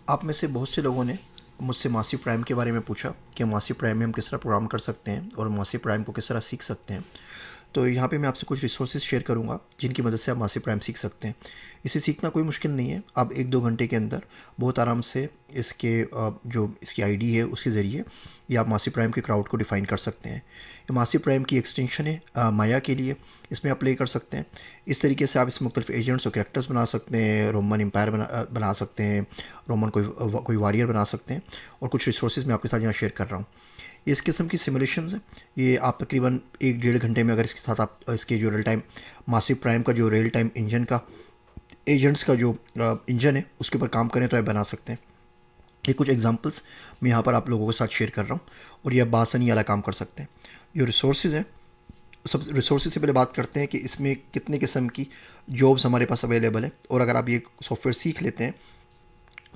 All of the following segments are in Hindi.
आप में से बहुत से लोगों ने मुझसे मासिव प्राइम के बारे में पूछा कि मासिव प्राइम में हम किस तरह प्रोग्राम कर सकते हैं और मासिव प्राइम को किस तरह सीख सकते हैं। तो यहाँ पे मैं आपसे कुछ रिसोर्सेज शेयर करूँगा जिनकी मदद से आप मासिव प्राइम सीख सकते हैं। इसे सीखना कोई मुश्किल नहीं है, आप 1-2 घंटे के अंदर बहुत आराम से इसके जो इसकी आईडी है उसके ज़रिए ये आप मासिव प्राइम के क्राउड को डिफ़ाइन कर सकते हैं। ये मासिव प्राइम की एक्सटेंशन है माया के लिए, इसमें आप प्ले कर सकते हैं। इस तरीके से आप इसमें मुख्तलिफ एजेंट्स और कैरेक्टर्स बना सकते हैं, रोमन एम्पायर बना सकते हैं, रोमन कोई वॉरियर बना सकते हैं। और कुछ रिसोर्सेज मैं आपके साथ यहाँ शेयर कर रहा हूँ। इस किस्म की सिमुलेशंस हैं, ये आप तकरीबन 1-1.5 घंटे में अगर इसके साथ आप इसके जो रियल टाइम मासिव प्राइम का जो रियल टाइम इंजन का एजेंट्स का जो इंजन है उसके ऊपर काम करें तो आप बना सकते हैं। ये कुछ एग्जांपल्स मैं यहाँ पर आप लोगों के साथ शेयर कर रहा हूँ और ये आप बासानी वाला काम कर सकते हैं। जो रिसोर्सेज हैं, सब रिसोर्सेज से पहले बात करते हैं कि इसमें कितने किस्म की जॉब्स हमारे पास अवेलेबल है और अगर आप ये सॉफ्टवेयर सीख लेते हैं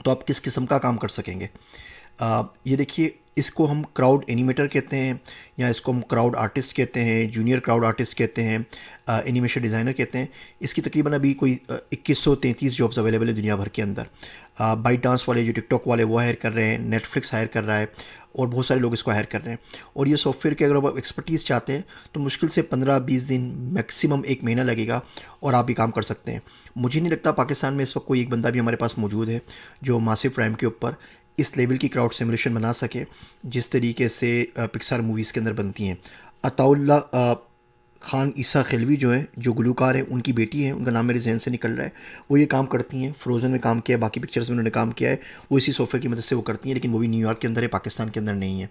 तो आप किस किस्म का काम कर सकेंगे। ये देखिए, इसको हम क्राउड एनिमेटर कहते हैं या इसको हम क्राउड आर्टिस्ट कहते हैं, जूनियर क्राउड आर्टिस्ट कहते हैं, एनिमेशन डिज़ाइनर कहते हैं। इसकी तकरीबन अभी कोई 2133 जॉब्स अवेलेबल है दुनिया भर के अंदर। बाइट डांस वाले जो टिकटॉक वाले वो हायर कर रहे हैं, नेटफ्लिक्स हायर कर रहा है और बहुत सारे लोग इसको हायर कर रहे हैं। और ये सॉफ्टवेयर के अगर आप एक्सपर्टीज़ चाहते हैं तो मुश्किल से 15-20 दिन, मैक्सिमम 1 महीना लगेगा और आप भी काम कर सकते हैं। मुझे नहीं लगता पाकिस्तान में इस वक्त कोई एक बंदा भी हमारे पास मौजूद है जो मासिव प्राइम के ऊपर इस लेवल की क्राउड सिमुलेशन बना सके जिस तरीके से पिक्सार मूवीज़ के अंदर बनती हैं। अताउल्ला खान ईसा खिलवी जो है, जो गुलूकार है, उनकी बेटी है, उनका नाम मेरे जहन से निकल रहा है, वो ये काम करती हैं। फ्रोज़न में काम किया है, बाकी पिक्चर्स में उन्होंने काम किया है, वो इसी सॉफ्टवेयर की मदद से वो करती हैं, लेकिन वो भी न्यूयॉर्क के अंदर है, पाकिस्तान के अंदर नहीं है।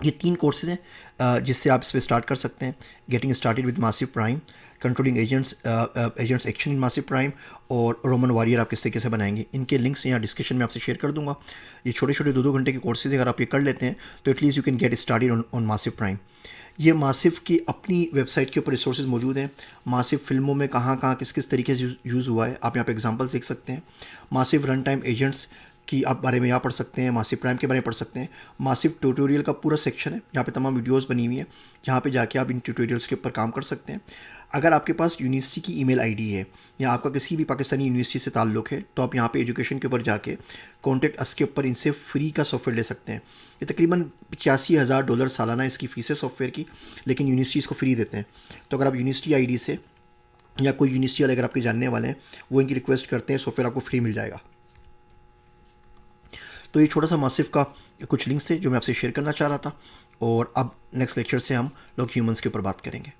ये 3 कोर्सेज़ हैं जिससे आप इस पर स्टार्ट कर सकते हैं। Getting started with massive prime, controlling agents action in massive prime और रोमन वॉरियर आप किस तरीके से बनाएंगे। इनके लिंक्स यहाँ डिस्क्रिप्शन में आपसे शेयर कर दूंगा। ये छोटे छोटे 2-2 घंटे के कोर्सेज अगर आप ये कर लेते हैं तो at least you can get started on massive prime. ये मासिव की अपनी वेबसाइट के ऊपर रिसोर्सेज मौजूद हैं। मासिव फिल्मों में कहाँ कहाँ किस किस तरीके से यूज़ हुआ है आप यहाँ पे एग्जांपल्स देख सकते हैं। मासिव रन टाइम एजेंट्स की आप बारे में यहाँ पढ़ सकते हैं, मासिव प्राइम के बारे में पढ़ सकते हैं। मासिव ट्यूटोरियल का पूरा सेक्शन है जहाँ पे तमाम वीडियोस बनी हुई हैं, जहाँ पे जाके आप इन ट्यूटोरियल्स के ऊपर काम कर सकते हैं। अगर आपके पास यूनिवर्सिटी की ईमेल आईडी है या आपका किसी भी पाकिस्तानी यूनिवर्सिटी से ताल्लुक़ है तो आप यहाँ पे एजुकेशन के ऊपर जाके कॉन्टेक्ट अस के ऊपर इनसे फ्री का सॉफ्टवेयर ले सकते हैं। ये तकरीबन $85,000 सालाना इसकी फ़ीस है सॉफ्टवेयर की, लेकिन यूनिवर्सिटी इसको फ्री देते हैं। तो अगर आप यूनिवर्सिटी आईडी से या कोई यूनिवर्सिटी वाले अगर आपके जानने वाले हैं वो इनकी रिक्वेस्ट करते हैं, सॉफ्टवेयर आपको फ्री मिल जाएगा। तो ये छोटा सा मासिव का कुछ लिंक्स थे जो मैं आपसे शेयर करना चाह रहा था और अब नेक्स्ट लेक्चर से हम लोग ह्यूमंस के ऊपर बात करेंगे।